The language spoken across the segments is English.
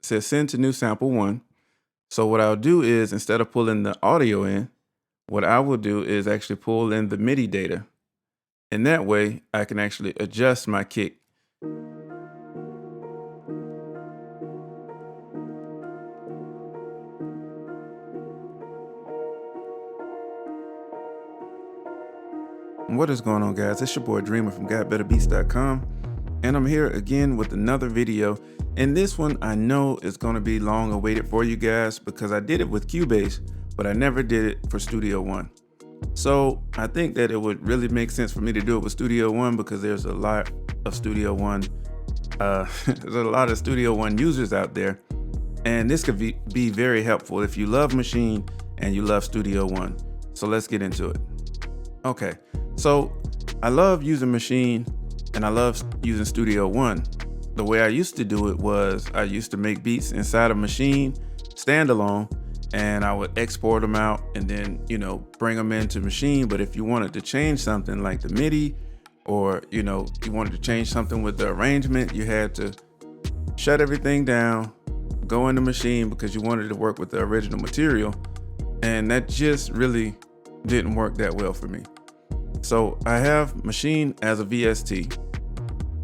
says send to new sample one. So what I'll do is instead of pulling the audio in, what I will do is actually pull in the MIDI data. And that way I can actually adjust my kick. What is going on, guys? It's your boy Dreamer from GotBetterBeats.com, and I'm here again with another video. And this one I know is going to be long awaited for you guys because I did it with Cubase, but I never did it for Studio One. So I think that it would really make sense for me to do it with Studio One because there's a lot of Studio One, there's a lot of Studio One users out there, and this could be very helpful if you love Maschine and you love Studio One. So let's get into it. Okay, so I love using Maschine and I love using Studio One. The way I used to do it was I used to make beats inside of Maschine standalone, and I would export them out and then, bring them into Maschine. But if you wanted to change something like the MIDI, or, you wanted to change something with the arrangement, you had to shut everything down, go into Maschine because you wanted to work with the original material. And that just really didn't work that well for me. So I have Maschine as a VST,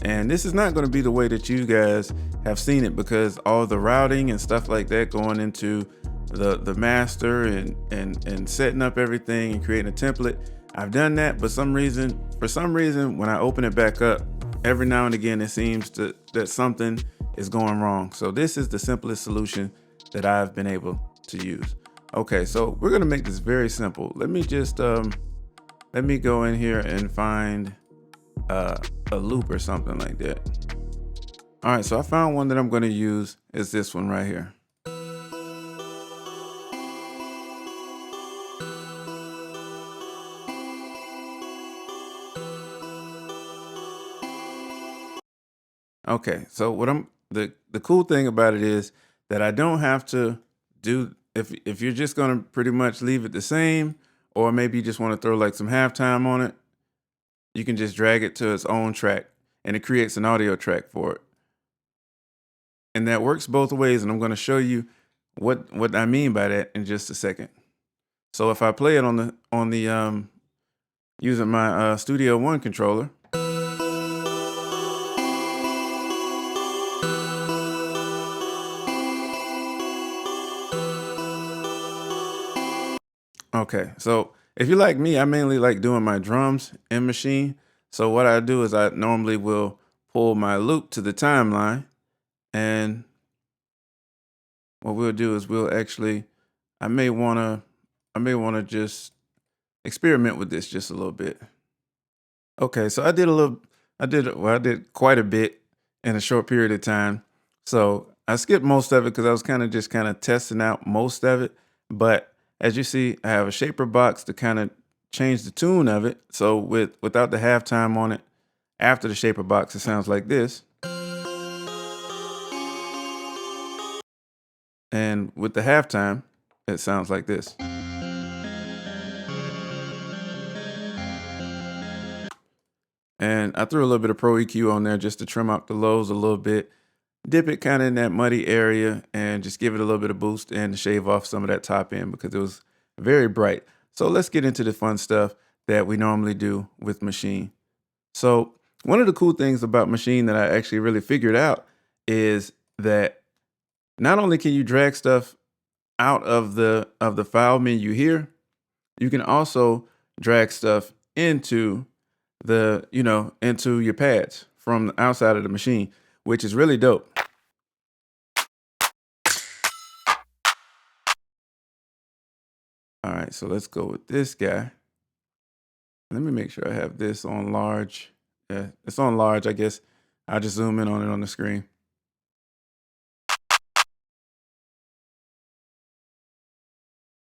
and this is not going to be the way that you guys have seen it because all the routing and stuff like that going into the master and setting up everything and creating a template. I've done that, but for some reason, when I open it back up, every now and again, it seems that something is going wrong. So this is the simplest solution that I've been able to use. Okay, so we're gonna make this very simple. Let me just let me go in here and find a loop or something like that. All right, so I found one that I'm gonna use is this one right here. Okay, so the cool thing about it is that I don't have to do, if you're just gonna pretty much leave it the same, or maybe you just want to throw like some halftime on it, you can just drag it to its own track and it creates an audio track for it. And that works both ways, and I'm gonna show you what I mean by that in just a second. So if I play it on the using my Studio One controller. Okay, so if you like me, I mainly like doing my drums in Maschine. So what I do is I normally will pull my loop to the timeline, and what we'll do is I may wanna just experiment with this just a little bit. Okay, so I did quite a bit in a short period of time. So I skipped most of it because I was kind of testing out most of it. But as you see, I have a shaper box to kind of change the tune of it. So without the halftime on it, after the shaper box, it sounds like this. And with the halftime, it sounds like this. And I threw a little bit of Pro EQ on there just to trim out the lows a little bit, dip it kind of in that muddy area, and just give it a little bit of boost and shave off some of that top end because it was very bright. So let's get into the fun stuff that we normally do with Maschine. So one of the cool things about Maschine that I actually really figured out is that not only can you drag stuff out of the file menu here, you can also drag stuff into into your pads from the outside of the machine, which is really dope. All right, so let's go with this guy. Let me make sure I have this on large. Yeah, it's on large, I guess. I'll just zoom in on it on the screen.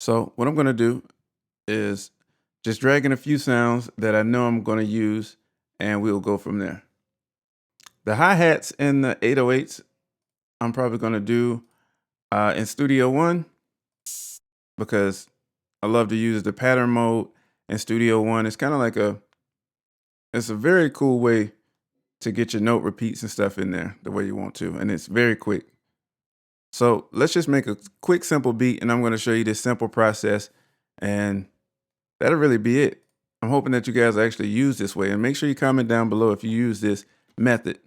So what I'm gonna do is just drag in a few sounds that I know I'm gonna use, and we'll go from there. The hi-hats and the 808s, I'm probably gonna do in Studio One because I love to use the pattern mode in Studio One. It's kind of it's a very cool way to get your note repeats and stuff in there the way you want to, and it's very quick. So let's just make a quick, simple beat, and I'm going to show you this simple process, and that'll really be it. I'm hoping that you guys actually use this way, and make sure you comment down below if you use this method.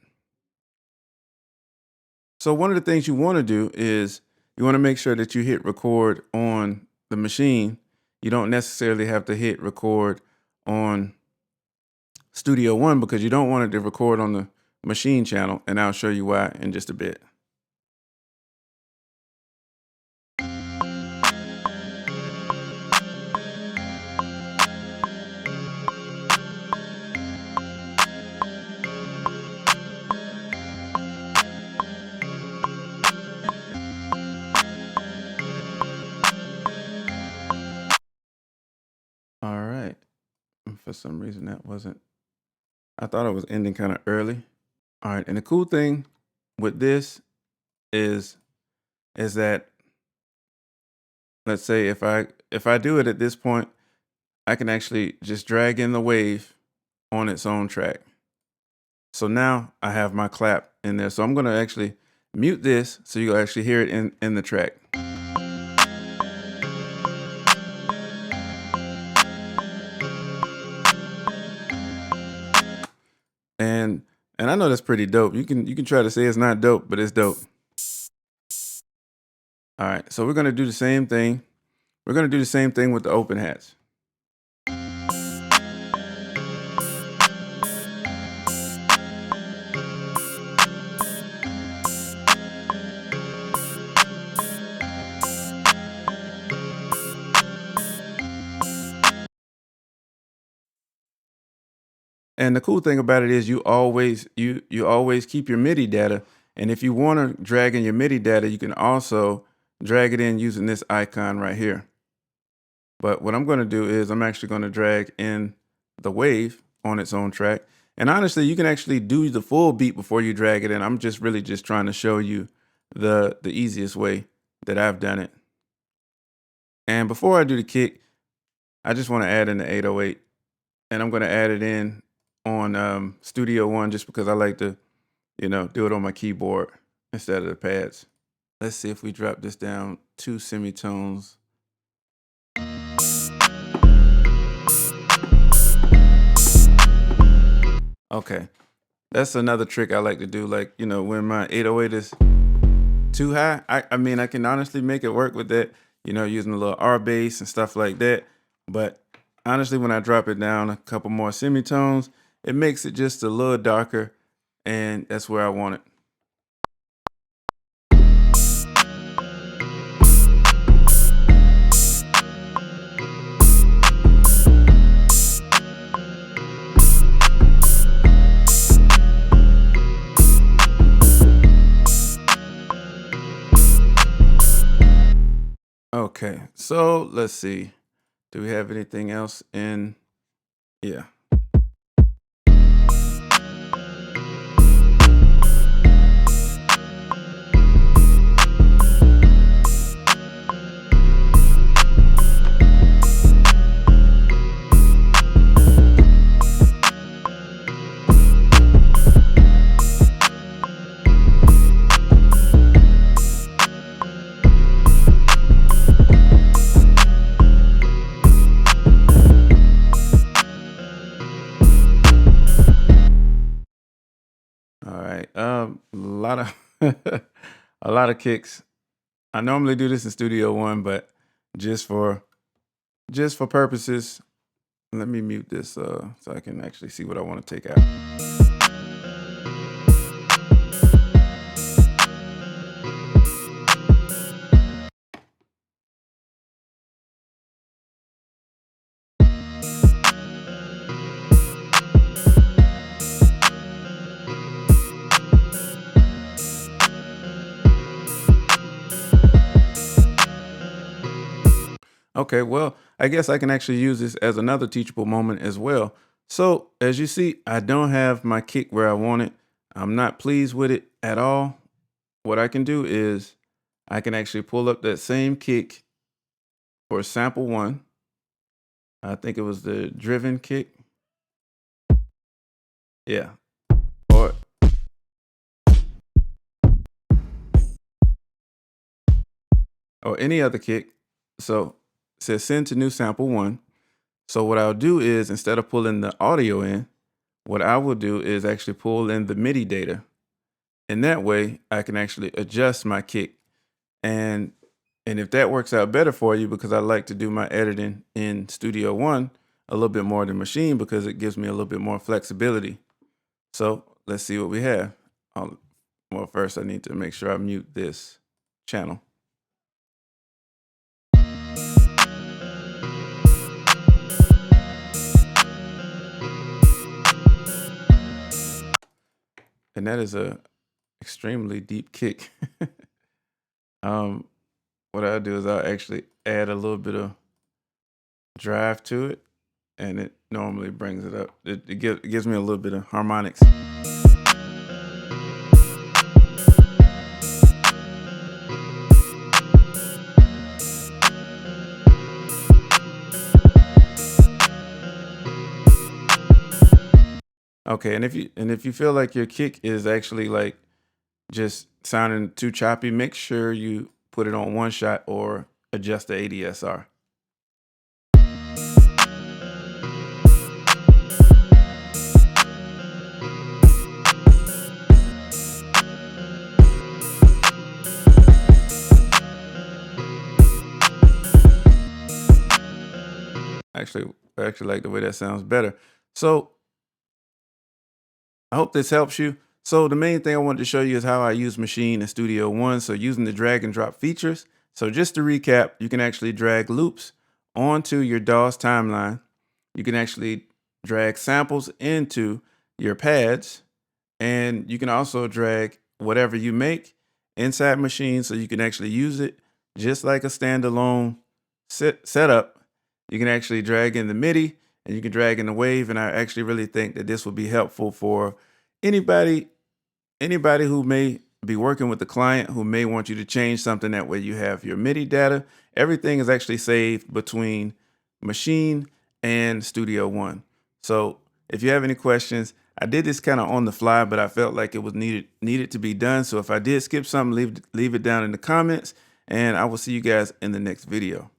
So one of the things you want to do is you want to make sure that you hit record on the machine. You don't necessarily have to hit record on Studio One because you don't want it to record on the Maschine channel, and I'll show you why in just a bit. All right. For some reason that wasn't, I thought it was ending kind of early. All right. And the cool thing with this is that, let's say if I do it at this point, I can actually just drag in the wave on its own track. So now I have my clap in there. So I'm going to actually mute this so you'll actually hear it in the track. And I know that's pretty dope. You can try to say it's not dope, but it's dope. All right, so we're gonna do the same thing. We're gonna do the same thing with the open hats. And the cool thing about it is you always keep your MIDI data. And if you want to drag in your MIDI data, you can also drag it in using this icon right here. But what I'm going to do is I'm actually going to drag in the wave on its own track. And honestly, you can actually do the full beat before you drag it in. I'm just really just trying to show you the easiest way that I've done it. And before I do the kick, I just want to add in the 808. And I'm going to add it in on Studio One just because I like to, do it on my keyboard instead of the pads. Let's see if we drop this down 2 semitones. Okay, that's another trick I like to do. Like, when my 808 is too high, I mean, I can honestly make it work with that, using a little R bass and stuff like that. But honestly, when I drop it down a couple more semitones, it makes it just a little darker, and that's where I want it. Okay, so let's see. Do we have anything else in? Yeah. All right. A lot of a lot of kicks. I normally do this in Studio One, but just for purposes, let me mute this so I can actually see what I want to take out. Okay, well, I guess I can actually use this as another teachable moment as well. So as you see, I don't have my kick where I want it. I'm not pleased with it at all. What I can do is I can actually pull up that same kick for sample one. I think it was the driven kick. Yeah. Or or any other kick. So it says send to new sample one. So what I'll do is, instead of pulling the audio in, what I will do is actually pull in the MIDI data. And that way I can actually adjust my kick. And if that works out better for you, because I like to do my editing in Studio One a little bit more than Maschine, because it gives me a little bit more flexibility. So let's see what we have. Well, first I need to make sure I mute this channel. And that is a extremely deep kick. What I'll do is I'll actually add a little bit of drive to it, and it normally brings it up. It gives me a little bit of harmonics. Okay, and if you feel like your kick is actually like just sounding too choppy, make sure you put it on one shot or adjust the ADSR. I actually like the way that sounds better. So I hope this helps you. So the main thing I wanted to show you is how I use Maschine in Studio One. So using the drag and drop features. So just to recap, you can actually drag loops onto your DAW's timeline. You can actually drag samples into your pads, and you can also drag whatever you make inside Maschine, so you can actually use it just like a standalone setup. You can actually drag in the MIDI, and you can drag in the wave. And I actually really think that this will be helpful for anybody who may be working with the client who may want you to change something. That way you have your MIDI data. Everything is actually saved between Maschine and Studio One. So if you have any questions, I did this kind of on the fly, but I felt like it was needed to be done. So if I did skip something, leave it down in the comments, and I will see you guys in the next video.